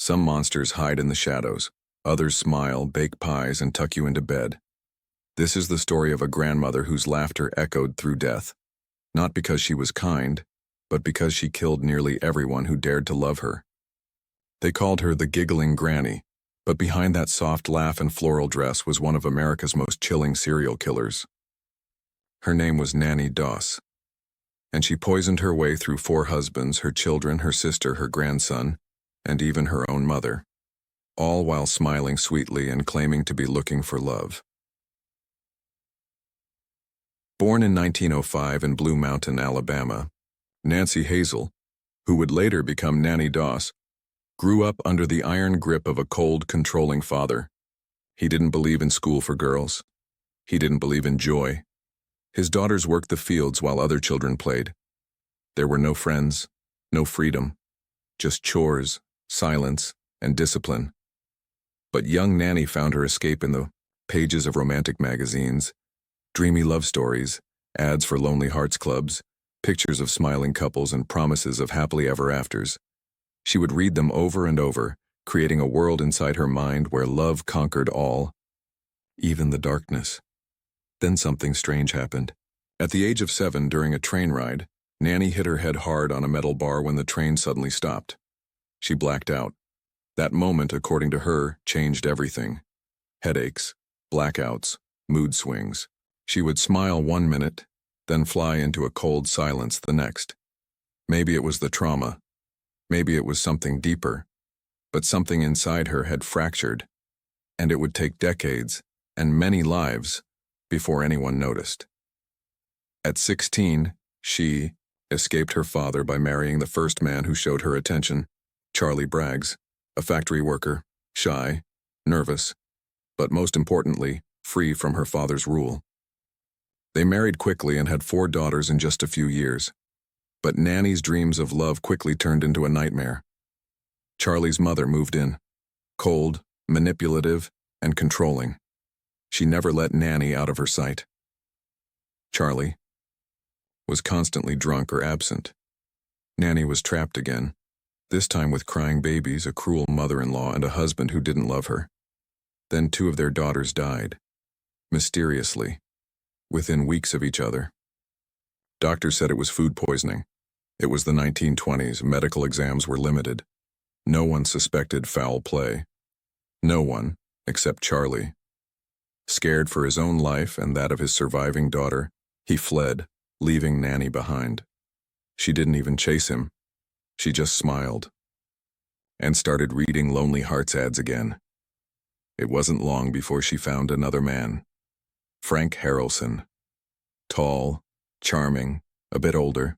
Some monsters hide in the shadows, others smile, bake pies, and tuck you into bed. This is the story of a grandmother whose laughter echoed through death, not because she was kind, but because she killed nearly everyone who dared to love her. They called her the Giggling Granny, but behind that soft laugh and floral dress was one of America's most chilling serial killers. Her name was Nannie Doss, and she poisoned her way through 4 husbands, her children, her sister, her grandson, and even her own mother, all while smiling sweetly and claiming to be looking for love. Born in 1905 in Blue Mountain, Alabama, Nancy Hazel, who would later become Nannie Doss, grew up under the iron grip of a cold, controlling father. He didn't believe in school for girls. He didn't believe in joy. His daughters worked the fields while other children played. There were no friends, no freedom, just chores, silence, and discipline. But young Nannie found her escape in the pages of romantic magazines, dreamy love stories, ads for Lonely Hearts Clubs, pictures of smiling couples, and promises of happily ever afters. She would read them over and over, creating a world inside her mind where love conquered all, even the darkness. Then something strange happened. At the age of 7, during a train ride, Nannie hit her head hard on a metal bar when the train suddenly stopped. She blacked out. That moment, according to her, changed everything. Headaches, blackouts, mood swings. She would smile one minute, then fly into a cold silence the next. Maybe it was the trauma. Maybe it was something deeper. But something inside her had fractured, and it would take decades and many lives before anyone noticed. At 16, she escaped her father by marrying the first man who showed her attention, Charlie Braggs, a factory worker, shy, nervous, but most importantly, free from her father's rule. They married quickly and had 4 daughters in just a few years. But Nannie's dreams of love quickly turned into a nightmare. Charlie's mother moved in, cold, manipulative, and controlling. She never let Nannie out of her sight. Charlie was constantly drunk or absent. Nannie was trapped again, this time with crying babies, a cruel mother-in-law, and a husband who didn't love her. Then 2 of their daughters died, mysteriously, within weeks of each other. Doctors said it was food poisoning. It was the 1920s. Medical exams were limited. No one suspected foul play. No one, except Charlie. Scared for his own life and that of his surviving daughter, he fled, leaving Nannie behind. She didn't even chase him. She just smiled and started reading Lonely Hearts ads again. It wasn't long before she found another man, Frank Harrelson. Tall, charming, a bit older.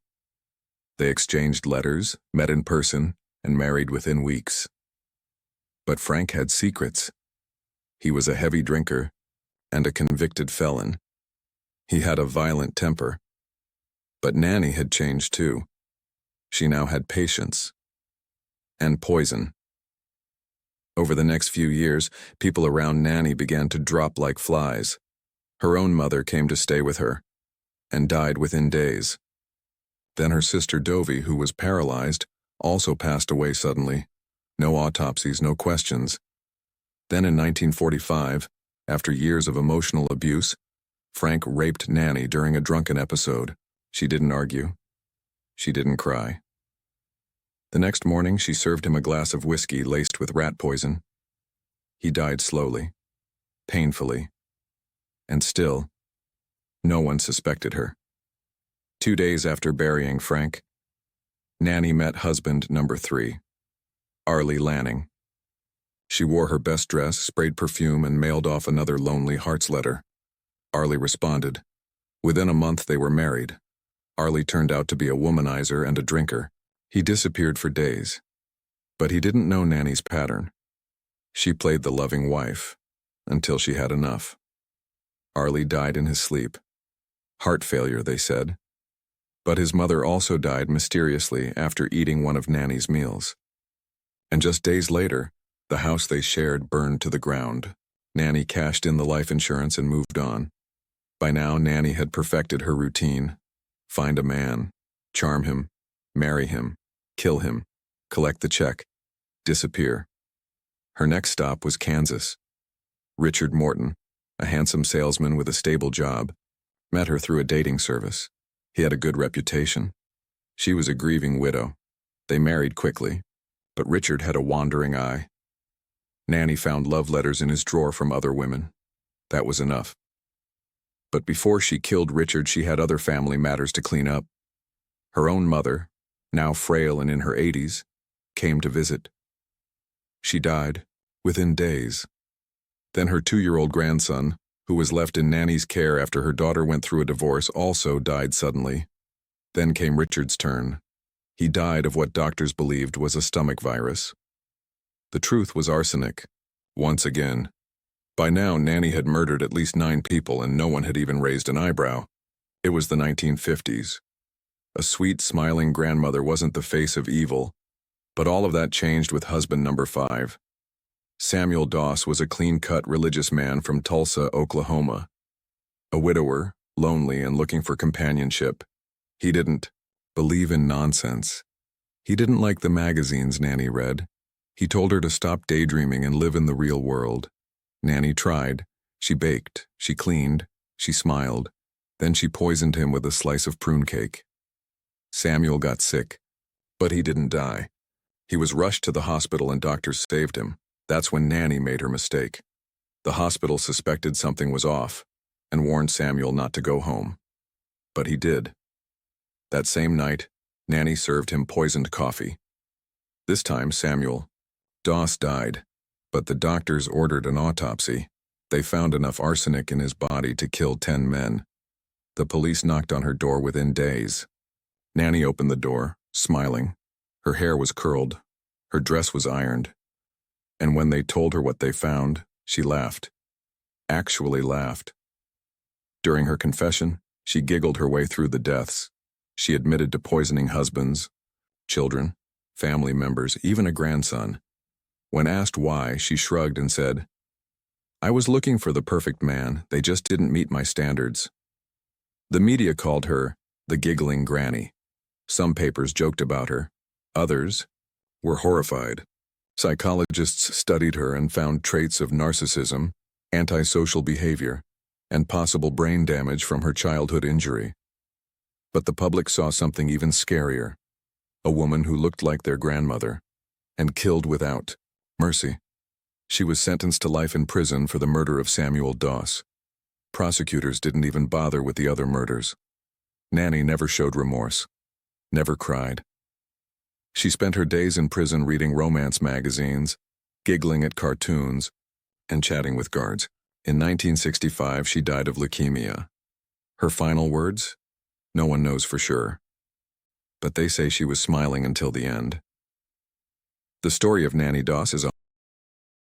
They exchanged letters, met in person, and married within weeks. But Frank had secrets. He was a heavy drinker and a convicted felon. He had a violent temper. But Nannie had changed too. She now had patience and poison. Over the next few years, people around Nannie began to drop like flies. Her own mother came to stay with her and died within days. Then her sister Dovie, who was paralyzed, also passed away suddenly. No autopsies, no questions. Then in 1945, after years of emotional abuse, Frank raped Nannie during a drunken episode. She didn't argue. She didn't cry. The next morning, she served him a glass of whiskey laced with rat poison. He died slowly, painfully, and still, no one suspected her. 2 days after burying Frank, Nannie met husband number 3, Arlie Lanning. She wore her best dress, sprayed perfume, and mailed off another Lonely Hearts letter. Arlie responded. Within a month, they were married. Arlie turned out to be a womanizer and a drinker. He disappeared for days. But he didn't know Nannie's pattern. She played the loving wife until she had enough. Arlie died in his sleep. Heart failure, they said. But his mother also died mysteriously after eating one of Nannie's meals. And just days later, the house they shared burned to the ground. Nannie cashed in the life insurance and moved on. By now, Nannie had perfected her routine. Find a man, charm him, marry him, kill him, collect the check, disappear. Her next stop was Kansas. Richard Morton, a handsome salesman with a stable job, met her through a dating service. He had a good reputation. She was a grieving widow. They married quickly, but Richard had a wandering eye. Nannie found love letters in his drawer from other women. That was enough. But before she killed Richard, she had other family matters to clean up. Her own mother, now frail and in her 80s, came to visit. She died within days. Then her 2-year-old grandson, who was left in Nannie's care after her daughter went through a divorce, also died suddenly. Then came Richard's turn. He died of what doctors believed was a stomach virus. The truth was arsenic, once again. By now, Nannie had murdered at least 9 people and no one had even raised an eyebrow. It was the 1950s. A sweet, smiling grandmother wasn't the face of evil, but all of that changed with husband number 5. Samuel Doss was a clean-cut religious man from Tulsa, Oklahoma. A widower, lonely and looking for companionship. He didn't believe in nonsense. He didn't like the magazines Nannie read. He told her to stop daydreaming and live in the real world. Nannie tried. She baked, she cleaned, she smiled. Then she poisoned him with a slice of prune cake. Samuel got sick, but he didn't die. He was rushed to the hospital and doctors saved him. That's when Nannie made her mistake. The hospital suspected something was off and warned Samuel not to go home. But he did. That same night, Nannie served him poisoned coffee. This time, Samuel Doss died, but the doctors ordered an autopsy. They found enough arsenic in his body to kill 10 men. The police knocked on her door within days. Nannie opened the door, smiling. Her hair was curled. Her dress was ironed. And when they told her what they found, she laughed. Actually laughed. During her confession, she giggled her way through the deaths. She admitted to poisoning husbands, children, family members, even a grandson. When asked why, she shrugged and said, "I was looking for the perfect man. They just didn't meet my standards." The media called her the Giggling Granny. Some papers joked about her. Others were horrified. Psychologists studied her and found traits of narcissism, antisocial behavior, and possible brain damage from her childhood injury. But the public saw something even scarier. A woman who looked like their grandmother and killed without mercy. She was sentenced to life in prison for the murder of Samuel Doss. Prosecutors didn't even bother with the other murders. Nannie never showed remorse, never cried. She spent her days in prison reading romance magazines, giggling at cartoons, and chatting with guards. In 1965, she died of leukemia. Her final words? No one knows for sure. But they say she was smiling until the end. The story of Nannie Doss is